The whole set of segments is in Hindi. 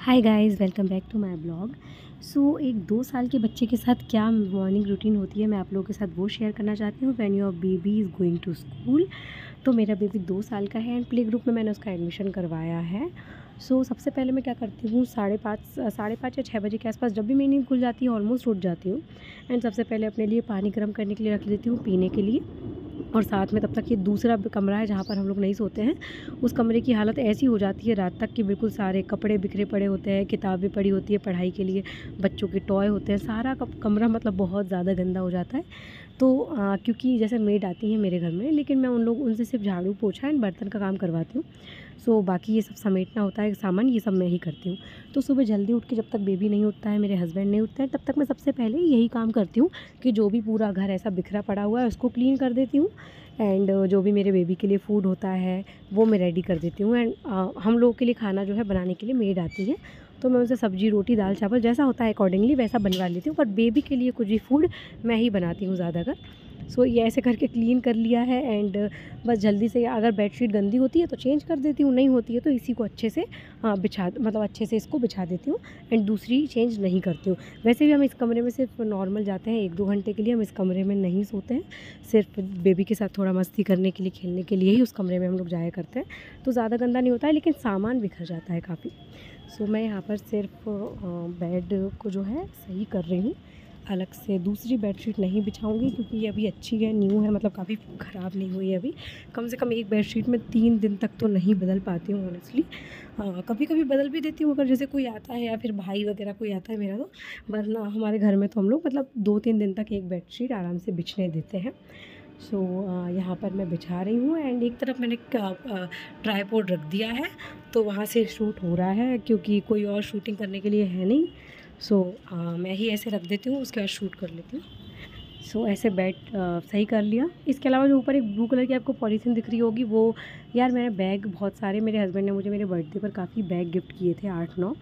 Hi guys, welcome back to my blog. एक 2 साल के बच्चे के साथ क्या मॉर्निंग रूटीन होती है, मैं आप लोगों के साथ वो शेयर करना चाहती हूँ। When your baby is going to school. तो मेरा बेबी 2 साल का है एंड प्ले ग्रुप में मैंने उसका एडमिशन करवाया है। सबसे पहले मैं क्या करती हूँ, साढ़े पाँच या 6 बजे के आसपास जब भी मेरी नींद खुल जाती है, ऑलमोस्ट उठ जाती हूँ। एंड सबसे पहले अपने लिए पानी गर्म करने के लिए रख देती हूँ पीने के लिए। और साथ में तब तक ये दूसरा कमरा है जहाँ पर हम लोग नहीं सोते हैं, उस कमरे की हालत ऐसी हो जाती है रात तक कि बिल्कुल सारे कपड़े बिखरे पड़े होते हैं, किताबें पड़ी होती है पढ़ाई के लिए, बच्चों के टॉय होते हैं, सारा कमरा मतलब बहुत ज़्यादा गंदा हो जाता है। क्योंकि जैसे मेड आती है मेरे घर में, लेकिन मैं उनसे सिर्फ झाड़ू पोछा एंड बर्तन का काम करवाती हूँ। बाकी ये सब समेटना होता है सामान, ये सब मैं ही करती हूँ। तो सुबह जल्दी उठ के जब तक बेबी नहीं उठता है, मेरे हस्बैंड नहीं उठता है, तब तक मैं सबसे पहले यही काम करती हूँ कि जो भी पूरा घर ऐसा बिखरा पड़ा हुआ है उसको क्लीन कर देती हूँ। एंड जो भी मेरे बेबी के लिए फ़ूड होता है वो मैं रेडी कर देती हूँ। एंड हम लोगों के लिए खाना जो है बनाने के लिए मेड आती है, तो मैं उनसे सब्ज़ी, रोटी, दाल, चावल जैसा होता है अकॉर्डिंगली वैसा बनवा लेती हूँ। बट बेबी के लिए कुछ भी फ़ूड मैं ही बनाती हूँ ज़्यादातर। ये ऐसे करके क्लीन कर लिया है। एंड बस जल्दी से, अगर बेडशीट गंदी होती है तो चेंज कर देती हूँ, नहीं होती है तो इसी को अच्छे से अच्छे से इसको बिछा देती हूँ एंड दूसरी चेंज नहीं करती हूँ। वैसे भी हम इस कमरे में सिर्फ नॉर्मल जाते हैं 1-2 घंटे के लिए, हम इस कमरे में नहीं सोते हैं। सिर्फ बेबी के साथ थोड़ा मस्ती करने के लिए, खेलने के लिए ही उस कमरे में हम लोग जाया करते हैं। तो ज़्यादा गंदा नहीं होता है, लेकिन सामान बिखर जाता है काफ़ी। मैं यहाँ पर सिर्फ बेड को जो है सही कर रही हूँ। अलग से दूसरी बेडशीट नहीं बिछाऊंगी क्योंकि ये अभी अच्छी है, न्यू है, मतलब काफ़ी ख़राब नहीं हुई है अभी। कम से कम एक बेडशीट में 3 दिन तक तो नहीं बदल पाती हूँ ऑनेस्टली। कभी कभी बदल भी देती हूँ अगर जैसे कोई आता है या फिर भाई वगैरह कोई आता है मेरा, तो वरना हमारे घर में तो हम लोग मतलब 2-3 दिन तक एक बेडशीट आराम से बिछने देते हैं। यहाँ पर मैं बिछा रही हूँ एंड एक तरफ मैंने ट्राइपॉड रख दिया है, तो वहाँ से शूट हो रहा है क्योंकि कोई और शूटिंग करने के लिए है नहीं। मैं ही ऐसे रख देती हूँ, उसके बाद शूट कर लेती हूँ। ऐसे बेड सही कर लिया। इसके अलावा जो ऊपर एक ब्लू कलर की आपको पॉलीथीन दिख रही होगी, वो यार मैंने बैग बहुत सारे, मेरे हस्बैंड ने मुझे मेरे बर्थडे पर काफ़ी बैग गिफ्ट किए थे 8-9।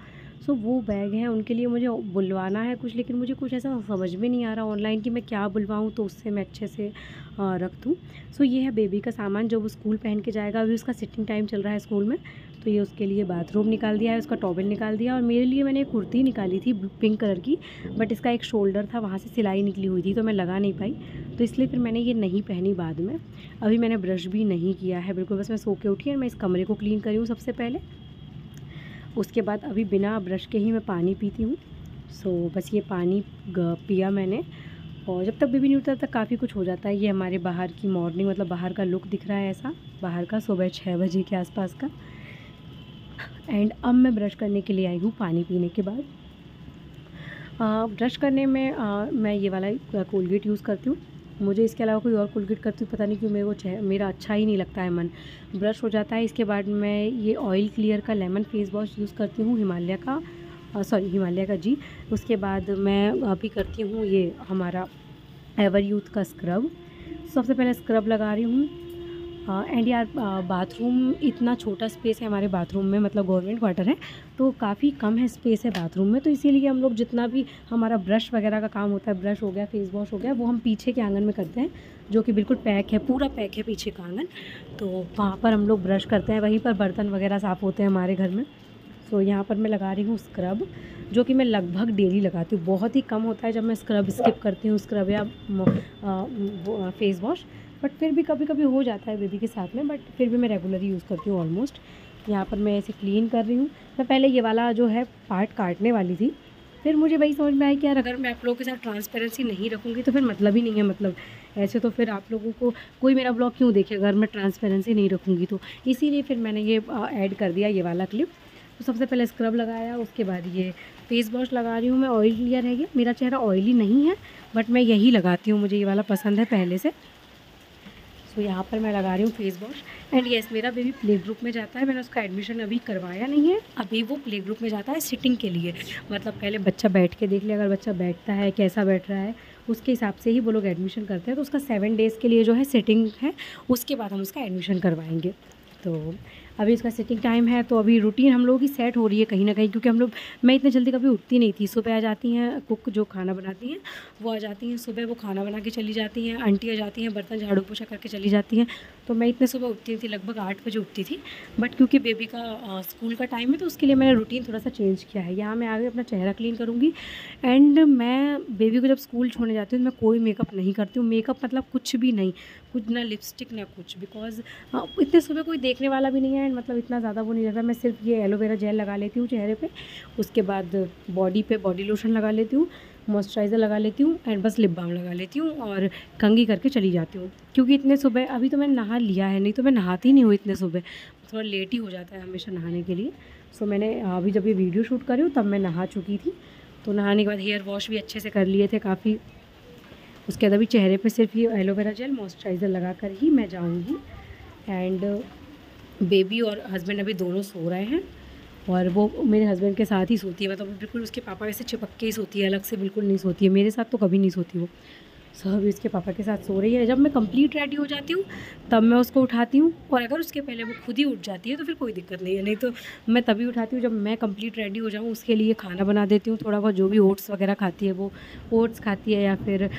वो बैग हैं, उनके लिए मुझे बुलवाना है कुछ, लेकिन मुझे कुछ ऐसा समझ में नहीं आ रहा ऑनलाइन कि मैं क्या बुलवाऊँ तो उससे मैं अच्छे से रख दूँ। ये है बेबी का सामान जो वो स्कूल पहन के जाएगा। अभी उसका सिटिंग टाइम चल रहा है स्कूल में, तो ये उसके लिए बाथरूम निकाल दिया है, उसका टॉवल निकाल दिया। और मेरे लिए मैंने एक कुर्ती निकाली थी पिंक कलर की, बट इसका एक शोल्डर था, वहाँ से सिलाई निकली हुई थी तो मैं लगा नहीं पाई, तो इसलिए फिर मैंने ये नहीं पहनी बाद में। अभी मैंने ब्रश भी नहीं किया है बिल्कुल, बस मैं सो के उठी और मैं इस कमरे को क्लीन करी हूँ सबसे पहले। उसके बाद अभी बिना ब्रश के ही मैं पानी पीती हूँ। बस ये पानी पिया मैंने, और जब तक बेबी नहीं उठता तब तक काफ़ी कुछ हो जाता है। ये हमारे बाहर की मॉर्निंग, मतलब बाहर का लुक दिख रहा है ऐसा, बाहर का सुबह 6 बजे के आसपास का। एंड अब मैं ब्रश करने के लिए आई हूँ पानी पीने के बाद। ब्रश करने में मैं ये वाला कोलगेट यूज़ करती हूँ। मुझे इसके अलावा कोई और कोलगेट करती हूँ, पता नहीं क्यों मेरा अच्छा ही नहीं लगता है मन। ब्रश हो जाता है, इसके बाद मैं ये ऑयल क्लियर का लेमन फेस वॉश यूज़ करती हूँ, हिमालय का जी। उसके बाद मैं अभी करती हूँ ये हमारा एवर यूथ का स्क्रब। सबसे पहले स्क्रब लगा रही हूँ। एंड यार बाथरूम, इतना छोटा स्पेस है हमारे बाथरूम में, मतलब गवर्नमेंट क्वार्टर है तो काफ़ी कम है स्पेस है बाथरूम में, तो इसीलिए हम लोग जितना भी हमारा ब्रश वगैरह का काम होता है, ब्रश हो गया, फेस वॉश हो गया, वो हम पीछे के आंगन में करते हैं, जो कि बिल्कुल पैक है, पूरा पैक है पीछे का आंगन। तो वहाँ पर हम लोग ब्रश करते हैं, वहीं पर बर्तन वगैरह साफ़ होते हैं हमारे घर में। यहाँ पर मैं लगा रही हूँ स्क्रब, जो कि मैं लगभग डेली लगाती हूँ। बहुत ही कम होता है जब मैं स्क्रब स्किप करती हूँ, स्क्रब या फेस वॉश, बट फिर भी कभी कभी हो जाता है बेबी के साथ में, बट फिर भी मैं रेगुलर यूज़ करती हूँ ऑलमोस्ट। यहाँ पर मैं ऐसे क्लीन कर रही हूँ। मैं पहले ये वाला जो है पार्ट काटने वाली थी, फिर मुझे वही समझ में आया कि यार अगर मैं आप लोगों के साथ ट्रांसपेरेंसी नहीं रखूँगी तो फिर मतलब ही नहीं है, मतलब ऐसे तो फिर आप लोगों को कोई मेरा ब्लॉग क्यों देखे अगर मैं ट्रांसपेरेंसी नहीं रखूँगी। तो इसीलिए फिर मैंने ये ऐड कर दिया ये वाला क्लिप। सबसे पहले स्क्रब लगाया, उसके बाद ये फेस वॉश लगा रही हूँ मैं। ऑयल क्लियर है ये, मेरा चेहरा ऑयली नहीं है, बट मैं यही लगाती हूँ, मुझे ये वाला पसंद है पहले से। यहाँ पर मैं लगा रही हूँ फेस वॉश। एंड येस, मेरा बेबी प्ले ग्रुप में जाता है, मैंने उसका एडमिशन अभी करवाया नहीं है, अभी वो प्ले ग्रुप में जाता है सिटिंग के लिए। मतलब पहले बच्चा बैठ के देख ले, अगर बच्चा बैठता है, कैसा बैठ रहा है, उसके हिसाब से ही वो लोग एडमिशन करते हैं। तो उसका 7 डेज़ के लिए जो है सिटिंग है, उसके बाद हम उसका एडमिशन करवाएंगे। अभी इसका सिटिंग टाइम है, तो अभी रूटीन हम लोगों की सेट हो रही है कहीं ना कहीं, क्योंकि मैं इतने जल्दी कभी उठती नहीं थी। सुबह आ जाती हैं कुक जो खाना बनाती हैं, वो आ जाती हैं सुबह, वो खाना बना के चली जाती हैं। आंटी आ जाती हैं, बर्तन झाड़ू पोछा करके चली जाती हैं। तो मैं इतने सुबह उठती थी, लगभग 8 बजे उठती थी। बट क्योंकि बेबी का स्कूल का टाइम है, तो उसके लिए मैंने रूटीन थोड़ा सा चेंज किया है। यहाँ मैं आगे अपना चेहरा क्लीन करूँगी, एंड मैं बेबी को जब स्कूल छोड़ने जाती हूँ तो मैं कोई मेकअप नहीं करती हूँ। मेकअप मतलब कुछ भी नहीं, कुछ ना लिपस्टिक ना कुछ, बिकॉज इतने सुबह कोई देखने वाला भी नहीं है, एंड मतलब इतना ज़्यादा वो नहीं लगता। मैं सिर्फ ये एलोवेरा जेल लगा लेती हूँ चेहरे पे, उसके बाद बॉडी पे बॉडी लोशन लगा लेती हूँ, मॉइस्चराइज़र लगा लेती हूँ, एंड बस लिप बाम लगा लेती हूँ और कंघी करके चली जाती हूँ। क्योंकि इतने सुबह अभी तो मैंने नहा लिया है, नहीं तो मैं नहाती नहीं हूँ इतने सुबह, थोड़ा लेट ही हो जाता है हमेशा नहाने के लिए। सो मैंने अभी जब ये वीडियो शूट कर रही हूँ तब मैं नहा चुकी थी। तो नहाने के बाद हेयर वॉश भी अच्छे से कर लिए थे काफ़ी। उसके बाद अभी चेहरे पे सिर्फ ये एलोवेरा जेल मॉइस्चराइज़र लगा कर ही मैं जाऊँगी। एंड बेबी और हस्बैंड अभी दोनों सो रहे हैं, और वो मेरे हस्बैंड के साथ ही सोती है। मतलब बिल्कुल उसके पापा वैसे चिपक के ही सोती है, अलग से बिल्कुल नहीं सोती है। मेरे साथ तो कभी नहीं सोती वो। सो अभी उसके पापा के साथ सो रही है। जब मैं कंप्लीट रेडी हो जाती हूँ तब मैं उसको उठाती हूँ, और अगर उसके पहले वो खुद ही उठ जाती है तो फिर कोई दिक्कत नहीं है। नहीं तो मैं तभी उठाती हूँ जब मैं कंप्लीट रेडी हो जाऊँ। उसके लिए खाना बना देती हूँ थोड़ा बहुत, जो भी ओट्स वगैरह खाती है वो ओट्स खाती है, या फिर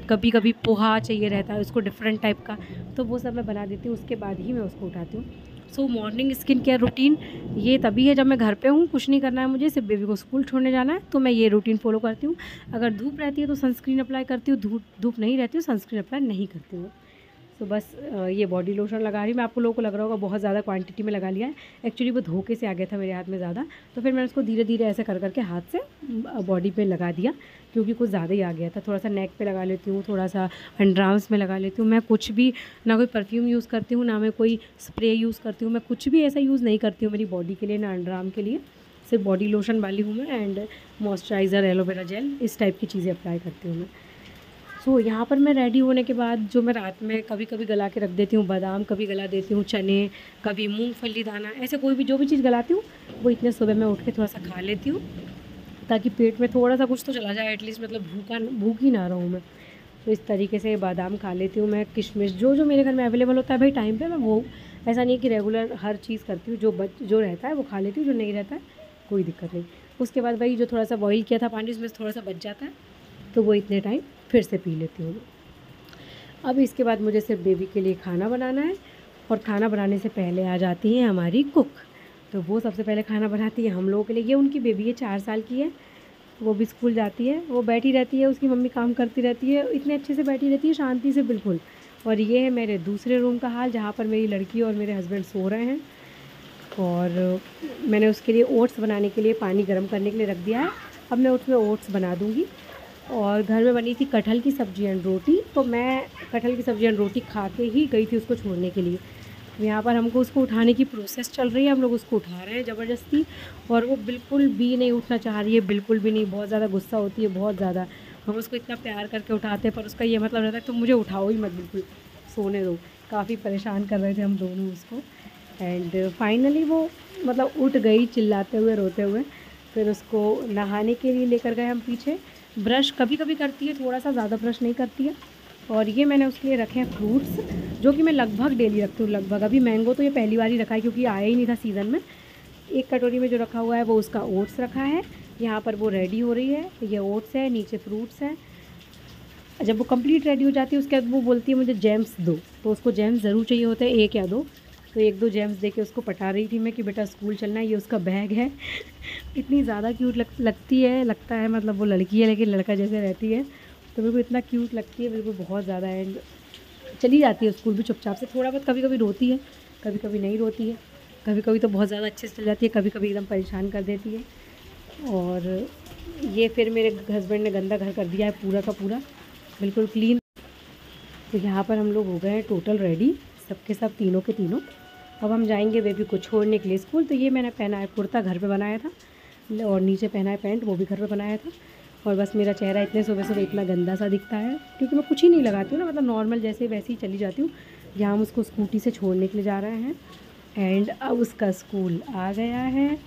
कभी कभी पोहा चाहिए रहता है उसको डिफरेंट टाइप का, तो वो सब मैं बना देती हूँ। उसके बाद ही मैं उसको उठाती हूँ। सो मॉर्निंग स्किन केयर रूटीन ये तभी है जब मैं घर पे हूँ, कुछ नहीं करना है मुझे, सिर्फ बेबी को स्कूल छोड़ने जाना है, तो मैं ये रूटीन फॉलो करती हूँ। अगर धूप रहती है तो सनस्क्रीन अप्लाई करती हूँ, धूप नहीं रहती है सनस्क्रीन अप्लाई नहीं करती हूँ। तो बस ये बॉडी लोशन लगा रही हूँ मैं। आपको लोगों को लग रहा होगा बहुत ज़्यादा क्वांटिटी में लगा लिया है, एक्चुअली वो धोखे से आ गया था मेरे हाथ में ज़्यादा, तो फिर मैंने उसको धीरे धीरे ऐसे कर करके हाथ से बॉडी पे लगा दिया, क्योंकि कुछ ज़्यादा ही आ गया था। थोड़ा सा नेक पे लगा लेती हूँ, थोड़ा सा अंडरआर्म्स में लगा लेती हूँ। मैं कुछ भी ना कोई परफ्यूम यूज़ करती हूँ, ना मैं कोई स्प्रे यूज़ करती हूँ, मैं कुछ भी ऐसा यूज़ नहीं करती हूँ मेरी बॉडी के लिए, ना अंडरआर्म के लिए। सिर्फ बॉडी लोशन वाली हूँ मैं, एंड मॉइस्चराइज़र एलोवेरा जेल इस टाइप की चीज़ें अप्लाई करती हूँ मैं। सो यहाँ पर मैं रेडी होने के बाद जो मैं रात में कभी कभी गला के रख देती हूँ, बादाम कभी गला देती हूँ, चने, कभी मूंगफली दाना, ऐसे कोई भी जो भी चीज़ गलाती हूँ वो इतने सुबह मैं उठ के थोड़ा सा खा लेती हूँ, ताकि पेट में थोड़ा सा कुछ तो चला जाए एटलीस्ट, मतलब भूख ही ना रहूँ मैं। तो इस तरीके से बादाम खा लेती हूँ मैं, किशमिश जो जो मेरे घर में अवेलेबल होता है भाई टाइम पे, मैं वो, ऐसा नहीं है कि रेगुलर हर चीज़ करती हूँ, जो रहता है वो खा लेती हूँ, जो नहीं रहता है कोई दिक्कत नहीं। उसके बाद भाई जो थोड़ा सा बॉईल किया था पानी उसमें से थोड़ा सा बच जाता है, तो वो इतने टाइम फिर से पी लेती हूँ। अब इसके बाद मुझे सिर्फ बेबी के लिए खाना बनाना है, और खाना बनाने से पहले आ जाती है हमारी कुक, तो वो सबसे पहले खाना बनाती है हम लोगों के लिए। ये उनकी बेबी है, 4 साल की है, वो भी स्कूल जाती है, वो बैठी रहती है, उसकी मम्मी काम करती रहती है, इतने अच्छे से बैठी रहती है शांति से बिल्कुल। और ये है मेरे दूसरे रूम का हाल, जहाँ पर मेरी लड़की और मेरे हस्बैंड सो रहे हैं। और मैंने उसके लिए ओट्स बनाने के लिए पानी गर्म करने के लिए रख दिया है। अब मैं उसमें ओट्स बना दूँगी। और घर में बनी थी कटहल की सब्ज़ी एंड रोटी, तो मैं कटहल की सब्ज़ी एंड रोटी खा के ही गई थी उसको छोड़ने के लिए। यहाँ पर हमको उसको उठाने की प्रोसेस चल रही है, हम लोग उसको उठा रहे हैं ज़बरदस्ती, और वो बिल्कुल भी नहीं उठना चाह रही है, बिल्कुल भी नहीं। बहुत ज़्यादा गुस्सा होती है, बहुत ज़्यादा। हम उसको इतना प्यार करके उठाते हैं, पर उसका ये मतलब रहता है तो मुझे उठाओ ही मत, बिल्कुल सोने दो। काफ़ी परेशान कर रहे थे हम दोनों उसको, एंड फाइनली वो मतलब उठ गई चिल्लाते हुए रोते हुए। फिर उसको नहाने के लिए लेकर गए हम पीछे। ब्रश कभी कभी करती है, थोड़ा सा ज़्यादा ब्रश नहीं करती है। और ये मैंने उसके लिए रखे हैं फ्रूट्स, जो कि मैं लगभग डेली रखती हूँ लगभग। अभी मैंगो तो ये पहली बार ही रखा है, क्योंकि आया ही नहीं था सीज़न में। एक कटोरी में जो रखा हुआ है वो उसका ओट्स रखा है, यहाँ पर वो रेडी हो रही है, ये ओट्स है, नीचे फ्रूट्स है। जब वो कंप्लीट रेडी हो जाती है उसके बाद वो बोलती है मुझे जेम्स दो, तो उसको जेम्स ज़रूर चाहिए होते हैं, 1 या 2। तो 1-2 जेम्स दे के उसको पटा रही थी मैं कि बेटा स्कूल चलना है। ये उसका बैग है इतनी ज़्यादा क्यूट लगता है, मतलब वो लड़की है लेकिन लड़का जैसे रहती है, तो मेरे को इतना क्यूट लगती है बिल्कुल, बहुत ज़्यादा। एंड चली जाती है स्कूल भी चुपचाप से, थोड़ा बहुत कभी कभी रोती है, कभी कभी नहीं रोती है, कभी कभी तो बहुत ज़्यादा अच्छे से चल जाती है, कभी कभी एकदम परेशान कर देती है। और ये फिर मेरे हस्बैंड ने गंदा घर कर दिया है पूरा का पूरा, बिल्कुल क्लीन। तो यहाँ पर हम लोग हो गए हैं टोटल रेडी, सबके सब तीनों के तीनों। अब हम जाएंगे बेबी को छोड़ने के लिए स्कूल। तो ये मैंने पहना है कुर्ता, घर पे बनाया था, और नीचे पहना है पैंट, वो भी घर पे बनाया था। और बस मेरा चेहरा इतने सुबह सुबह इतना गंदा सा दिखता है, क्योंकि मैं कुछ ही नहीं लगाती हूँ ना, मतलब नॉर्मल जैसे वैसे ही चली जाती हूँ। यहाँ हम उसको स्कूटी से छोड़ने के लिए जा रहे हैं, एंड अब उसका स्कूल आ गया है,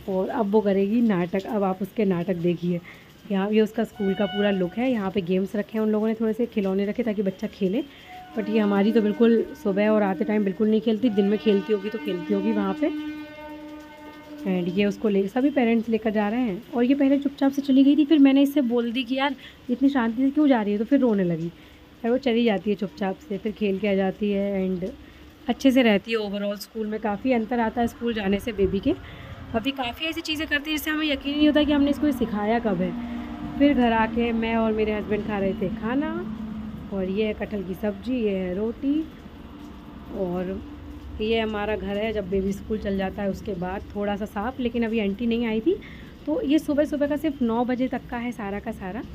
और अब वो करेगी नाटक। अब आप उसके नाटक देखिए। यहाँ ये उसका स्कूल का पूरा लुक है। यहाँ पे गेम्स रखे हैं उन लोगों ने, थोड़े से खिलौने रखे ताकि बच्चा खेले। बट ये हमारी तो बिल्कुल सुबह और आते टाइम बिल्कुल नहीं खेलती, दिन में खेलती होगी तो खेलती होगी वहाँ पे। एंड ये उसको ले सभी पेरेंट्स लेकर जा रहे हैं, और ये पहले चुपचाप से चली गई थी, फिर मैंने इससे बोल दी कि यार इतनी शांति से क्यों जा रही है, तो फिर रोने लगी। फिर वो चली जाती है चुपचाप से, फिर खेल के आ जाती है एंड अच्छे से रहती है। ओवरऑल स्कूल में काफ़ी अंतर आता है स्कूल जाने से बेबी के। अभी काफ़ी ऐसी चीज़ें करती है जिससे हमें यकीन नहीं होता कि हमने इसको सिखाया कब है। फिर घर आके मैं और मेरे हस्बैंड खा रहे थे खाना, और ये है कटहल की सब्ज़ी, ये है रोटी, और ये हमारा घर है जब बेबी स्कूल चल जाता है उसके बाद। थोड़ा सा साफ़, लेकिन अभी आंटी नहीं आई थी, तो ये सुबह सुबह का सिर्फ 9 बजे तक का है सारा का सारा।